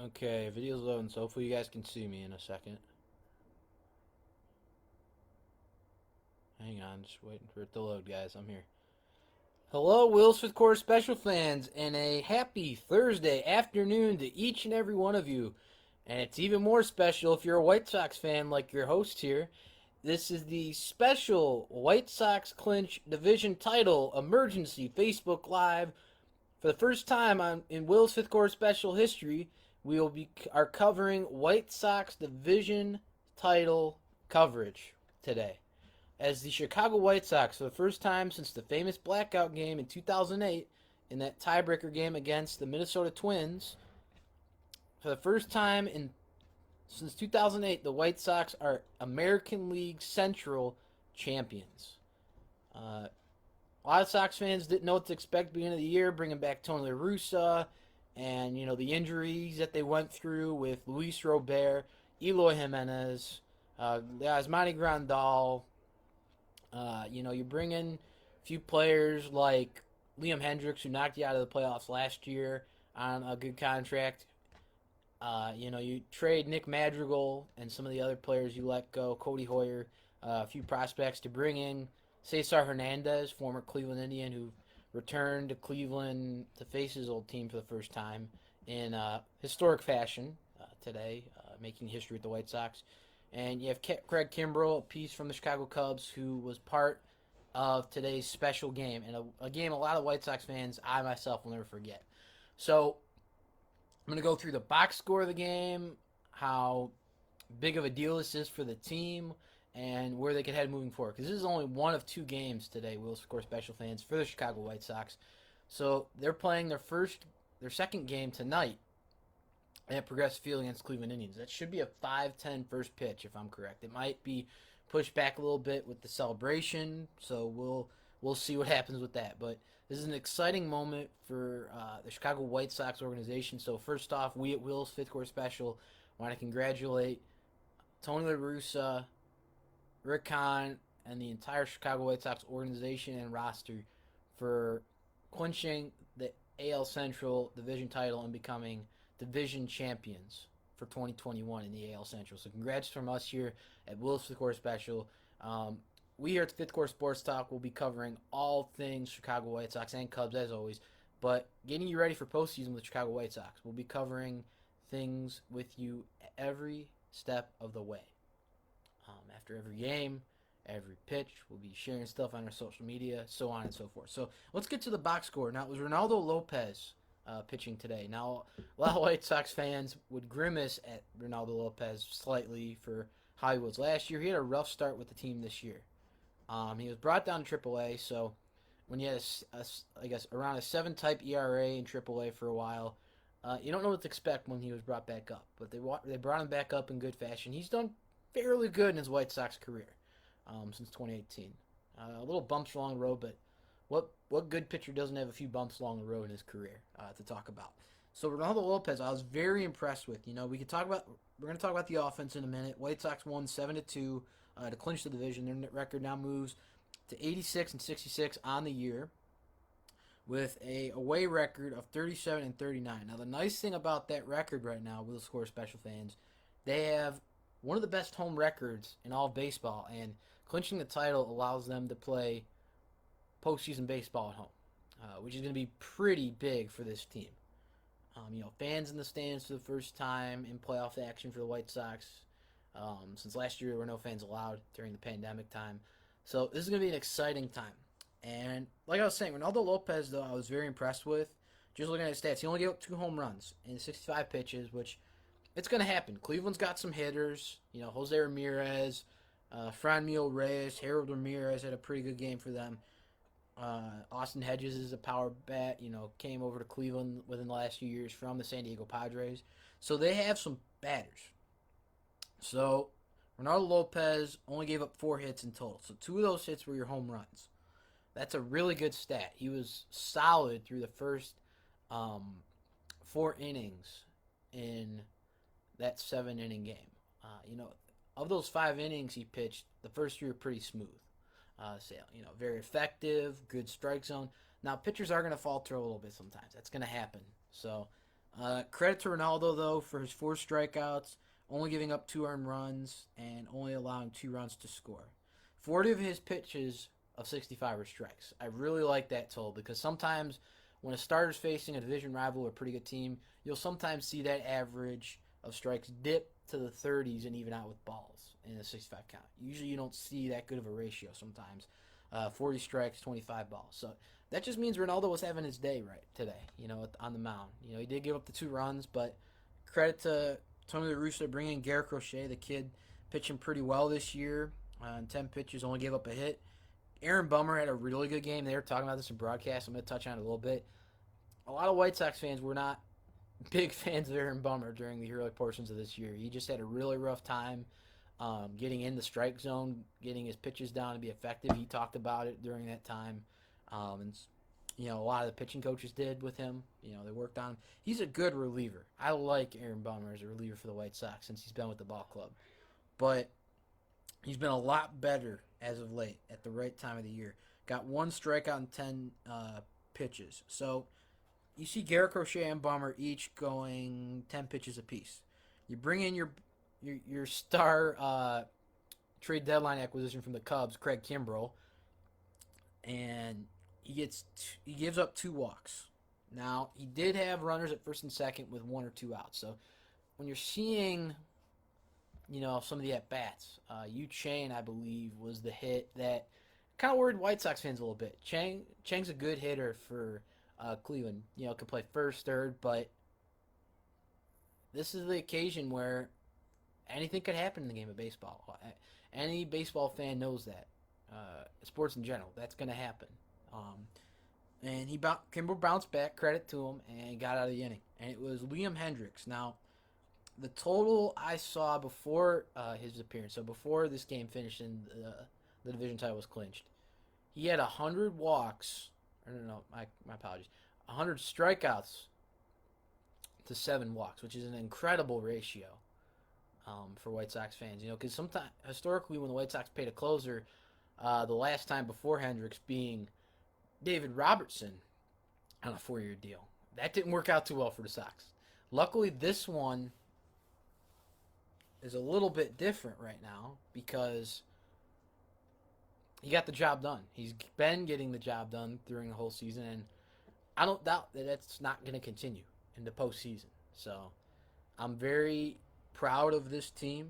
Okay, video's loading, so hopefully you guys can see me in a second. Hang on, just waiting for it to load, guys. I'm here. Hello, Will's Fifth Quarter Special fans, and a happy Thursday afternoon to each and every one of you. And it's even more special if you're a White Sox fan like your host here. This is the special White Sox Clinch Division Title Emergency Facebook Live. For the first time in Will's Fifth Quarter Special history, we are covering White Sox Division Title coverage today, as the Chicago White Sox, for the first time since the famous blackout game in 2008, in that tiebreaker game against the Minnesota Twins, for the first time since 2008, the White Sox are American League Central champions. A lot of Sox fans didn't know what to expect at the beginning of the year, bringing back Tony La Russa, and the injuries that they went through with Luis Robert, Eloy Jimenez, Yasmani Grandal. You bring in a few players like Liam Hendricks, who knocked you out of the playoffs last year on a good contract. You trade Nick Madrigal and some of the other players you let go, Cody Hoyer, a few prospects to bring in Cesar Hernandez, former Cleveland Indian, who returned to Cleveland to face his old team for the first time in historic fashion today, making history with the White Sox. And you have Craig Kimbrell, a piece from the Chicago Cubs, who was part of today's special game, and a game a lot of White Sox fans, I myself, will never forget. So I'm going to go through the box score of the game, how big of a deal this is for the team, and where they could head moving forward. Because this is only one of two games today, we'll score special fans, for the Chicago White Sox. So they're playing their second game tonight at Progressive Field against Cleveland Indians. That should be a 5:10 first pitch, if I'm correct. It might be pushed back a little bit with the celebration, so we'll see what happens with that. But this is an exciting moment for the Chicago White Sox organization. So first off, we at Will's Fifth Quarter Special want to congratulate Tony La Russa, Rick Hahn, and the entire Chicago White Sox organization and roster for clinching the AL Central division title and becoming division champions for 2021 in the AL Central. So congrats from us here at Will's Fifth Quarter Special. We here at the Fifth Quarter Sports Talk will be covering all things Chicago White Sox and Cubs as always, but getting you ready for postseason with Chicago White Sox. We'll be covering things with you every step of the way. After every game, every pitch, we'll be sharing stuff on our social media, so on and so forth. So let's get to the box score. Now, it was Ronaldo Lopez pitching today. Now, a lot of White Sox fans would grimace at Ronaldo Lopez slightly for how he was last year. He had a rough start with the team this year. He was brought down to AAA, so when you had I guess around a 7 type ERA in AAA for a while, you don't know what to expect when he was brought back up. But they brought him back up in good fashion. He's done fairly good in his White Sox career since 2018. A little bumps along the road, but what good pitcher doesn't have a few bumps along the road in his career to talk about? So Ronaldo Lopez, I was very impressed with. We're going to talk about the offense in a minute. White Sox won 7-2 to clinch the division. Their record now moves to 86-66 on the year, with a away record of 37-39. Now the nice thing about that record right now, we'll score special fans, they have one of the best home records in all of baseball, and clinching the title allows them to play postseason baseball at home, which is going to be pretty big for this team. Fans in the stands for the first time in playoff action for the White Sox. Since last year, there were no fans allowed during the pandemic time. So this is going to be an exciting time. And like I was saying, Ronaldo Lopez, though, I was very impressed with. Just looking at his stats, he only gave up 2 home runs in 65 pitches, which it's going to happen. Cleveland's got some hitters. Jose Ramirez, Franmil Reyes, Harold Ramirez had a pretty good game for them. Austin Hedges is a power bat, came over to Cleveland within the last few years from the San Diego Padres. So they have some batters. So Ronaldo Lopez only gave up 4 hits in total. So 2 of those hits were your home runs. That's a really good stat. He was solid through the first 4 innings in that 7-inning game. Of those 5 innings he pitched, the first 3 were pretty smooth. Very effective, good strike zone. Now, pitchers are going to falter a little bit sometimes. That's going to happen. So, Credit to Ronaldo, though, for his 4 strikeouts, only giving up 2 earned runs, and only allowing 2 runs to score. 40 of his pitches of 65 were strikes. I really like that total because sometimes when a starter's facing a division rival or a pretty good team, you'll sometimes see that average of strikes dip to the 30s and even out with balls in a 65 count. Usually you don't see that good of a ratio sometimes. 40 strikes, 25 balls. So that just means Ronaldo was having his day right today, on the mound. He did give up the 2 runs, but credit to Tony La Russa bringing Garrett Crochet, the kid, pitching pretty well this year. On 10 pitches, only gave up a hit. Aaron Bummer had a really good game. They were talking about this in broadcast. I'm going to touch on it a little bit. A lot of White Sox fans were not big fans of Aaron Bummer during the early portions of this year. He just had a really rough time getting in the strike zone, getting his pitches down to be effective. He talked about it during that time. And a lot of the pitching coaches did with him. They worked on him. He's a good reliever. I like Aaron Bummer as a reliever for the White Sox since he's been with the ball club. But he's been a lot better as of late at the right time of the year. Got 1 strikeout in 10 pitches. So you see Garrett Crochet and Bummer each going 10 pitches apiece. You bring in your star trade deadline acquisition from the Cubs, Craig Kimbrell, and he gives up 2 walks. Now, he did have runners at first and second with 1 or 2 outs. So when you're seeing some of the at-bats, Yu Chang, I believe, was the hit that kind of worried White Sox fans a little bit. Chang's a good hitter for Cleveland. Could play first, third, but this is the occasion where anything could happen in the game of baseball. Any baseball fan knows that. Sports in general, that's going to happen. And Kimbrel bounced back, credit to him, and got out of the inning. And it was Liam Hendriks. Now, the total I saw before his appearance, so before this game finished and the division title was clinched, he had 100 walks. No, my apologies. 100 strikeouts to 7 walks, which is an incredible ratio for White Sox fans. Because sometimes, historically, when the White Sox paid a closer, the last time before Hendricks being David Robertson on a 4-year deal. That didn't work out too well for the Sox. Luckily, this one is a little bit different right now because he got the job done. He's been getting the job done during the whole season, and I don't doubt that that's not going to continue in the postseason. So I'm very proud of this team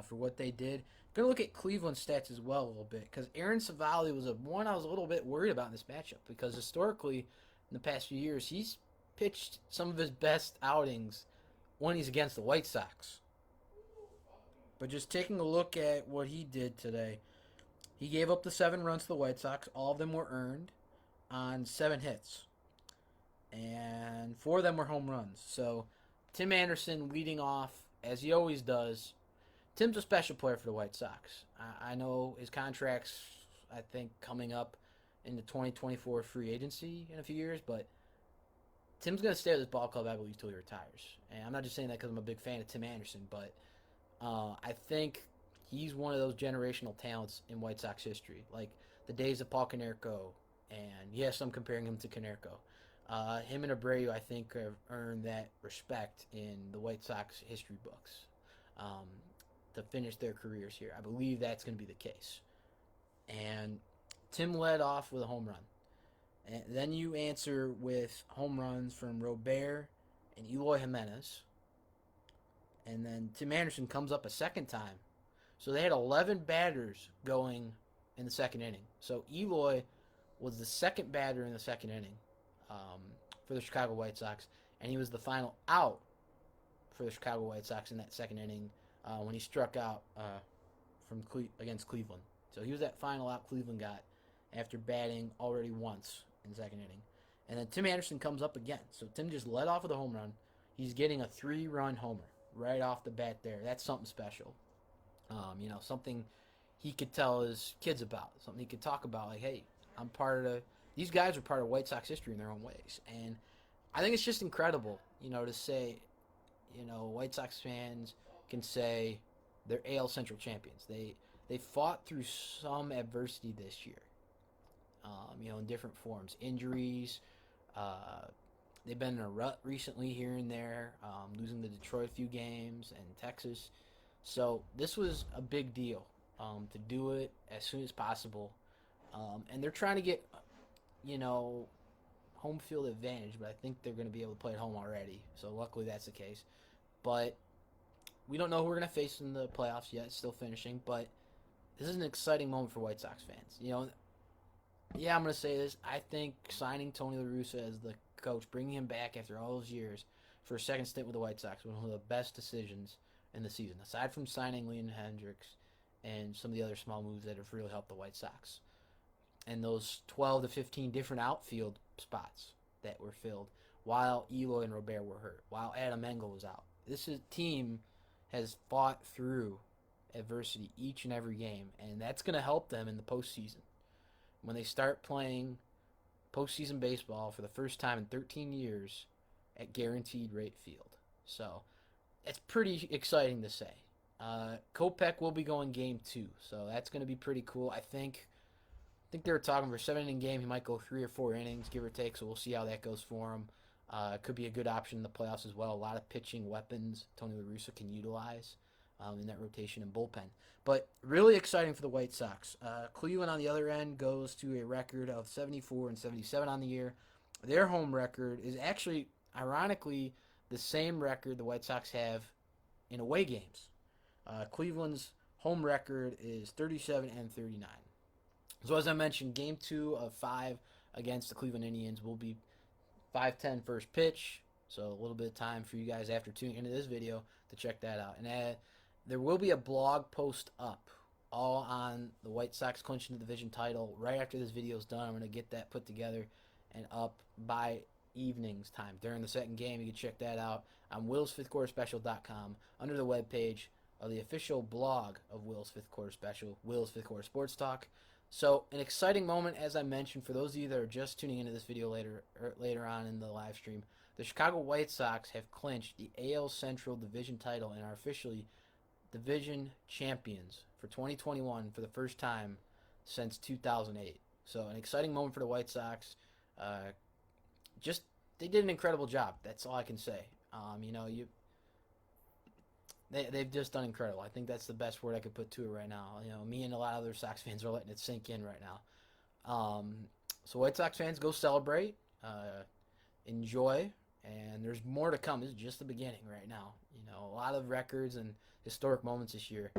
for what they did. Going to look at Cleveland stats as well a little bit because Aaron Savali was one I was a little bit worried about in this matchup because historically in the past few years he's pitched some of his best outings when he's against the White Sox. But just taking a look at what he did today, he gave up the 7 runs to the White Sox. All of them were earned on 7 hits. And 4 of them were home runs. So Tim Anderson leading off, as he always does. Tim's a special player for the White Sox. I know his contract's, I think, coming up in the 2024 free agency in a few years, but Tim's going to stay with this ball club, I believe, until he retires. And I'm not just saying that because I'm a big fan of Tim Anderson, but I think he's one of those generational talents in White Sox history, like the days of Paul Konerko, and yes, I'm comparing him to Konerko. Him and Abreu, I think, have earned that respect in the White Sox history books to finish their careers here. I believe that's going to be the case. And Tim led off with a home run. And then you answer with home runs from Robert and Eloy Jimenez. And then Tim Anderson comes up a second time. So they had 11 batters going in the second inning. So Eloy was the second batter in the second inning for the Chicago White Sox. And he was the final out for the Chicago White Sox in that second inning when he struck out against Cleveland. So he was that final out Cleveland got after batting already once in the second inning. And then Tim Anderson comes up again. So Tim just led off with a home run. He's getting a 3-run homer right off the bat there. That's something special. Something he could tell his kids about. Something he could talk about. Like, hey, these guys are part of White Sox history in their own ways. And I think it's just incredible, to say, White Sox fans can say they're AL Central champions. They fought through some adversity this year, in different forms. Injuries, They've been in a rut recently here and there, losing to Detroit a few games and Texas. So this was a big deal to do it as soon as possible. And they're trying to get, you know, home field advantage, but I think they're going to be able to play at home already. So luckily that's the case. But we don't know who we're going to face in the playoffs yet. It's still finishing, but this is an exciting moment for White Sox fans. Yeah, I'm going to say this. I think signing Tony La Russa as the coach, bringing him back after all those years for a second stint with the White Sox, was one of the best decisions in the season, aside from signing Leon Hendricks and some of the other small moves that have really helped the White Sox. And those 12 to 15 different outfield spots that were filled while Eloy and Robert were hurt, while Adam Engel was out. Team has fought through adversity each and every game, and that's going to help them in the postseason. When they start playing postseason baseball for the first time in 13 years at Guaranteed Rate Field. So it's pretty exciting to say. Kopech will be going game 2, so that's going to be pretty cool. I think they were talking for a 7-inning game. He might go 3 or 4 innings, give or take, so we'll see how that goes for him. Could be a good option in the playoffs as well. A lot of pitching weapons Tony La Russa can utilize in that rotation and bullpen. But really exciting for the White Sox. Cleveland on the other end goes to a record of 74 and 77 on the year. Their home record is actually, ironically, the same record the White Sox have in away games. Cleveland's home record is 37 and 39. So as I mentioned, Game 2 of 5 against the Cleveland Indians will be 5:10 first pitch. So a little bit of time for you guys after tuning into this video to check that out. And there will be a blog post up all on the White Sox clinching the division title. Right after this video is done, I'm going to get that put together and up by evening's time. During the second game, you can check that out on willsfifthquarterspecial.com under the webpage of the official blog of Will's Fifth Quarter Special, Will's Fifth Quarter Sports Talk. So an exciting moment, as I mentioned, for those of you that are just tuning into this video later on in the live stream. The Chicago White Sox have clinched the AL Central Division title and are officially division champions for 2021 for the first time since 2008. So an exciting moment for the White Sox. They did an incredible job. That's all I can say. They've just done incredible. I think that's the best word I could put to it right now. Me and a lot of other Sox fans are letting it sink in right now. So White Sox fans, go celebrate, enjoy, and there's more to come. This is just the beginning right now. A lot of records and historic moments this year.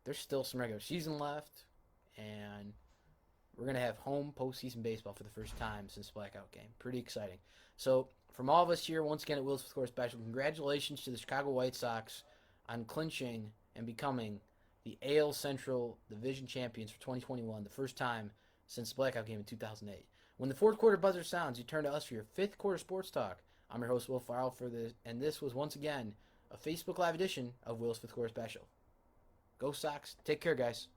There's still some regular season left, and we're going to have home postseason baseball for the first time since the Blackout game. Pretty exciting. So from all of us here, once again at Will's Fifth Quarter Special, congratulations to the Chicago White Sox on clinching and becoming the AL Central Division champions for 2021, the first time since the Blackout game in 2008. When the fourth quarter buzzer sounds, you turn to us for your Fifth Quarter Sports Talk. I'm your host, Will Farrell, and this was once again a Facebook Live edition of Will's Fifth Quarter Special. Go Sox. Take care, guys.